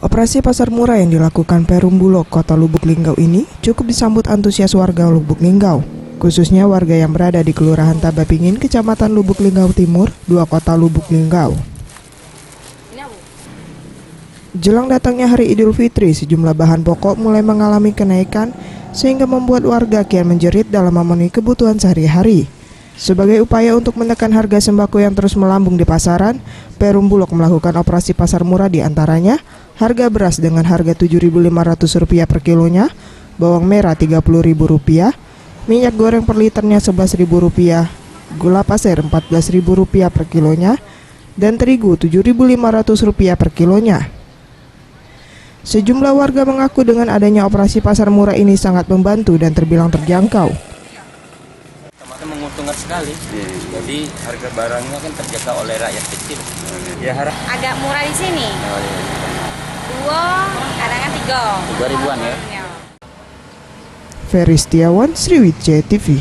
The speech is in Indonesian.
Operasi pasar murah yang dilakukan Perum Bulog, Kota Lubuk Linggau ini cukup disambut antusias warga Lubuk Linggau, khususnya warga yang berada di Kelurahan Tabapingin, Kecamatan Lubuk Linggau Timur, 2 Kota Lubuk Linggau. Jelang datangnya Hari Idul Fitri, sejumlah bahan pokok mulai mengalami kenaikan sehingga membuat warga kian menjerit dalam memenuhi kebutuhan sehari-hari. Sebagai upaya untuk menekan harga sembako yang terus melambung di pasaran, Perum Bulog melakukan operasi pasar murah, di antaranya harga beras dengan harga Rp7.500 per kilonya, bawang merah Rp30.000, minyak goreng per liternya Rp11.000, gula pasir Rp14.000 per kilonya, dan terigu Rp7.500 per kilonya. Sejumlah warga mengaku dengan adanya operasi pasar murah ini sangat membantu dan terbilang terjangkau. Menguntungkan sekali, jadi harga barangnya kan terjaga oleh rakyat kecil. Ya harap agak murah di sini. Dua, kadang-kadang 3 ribuan ya. Ferry Setiawan, Sriwijaya TV.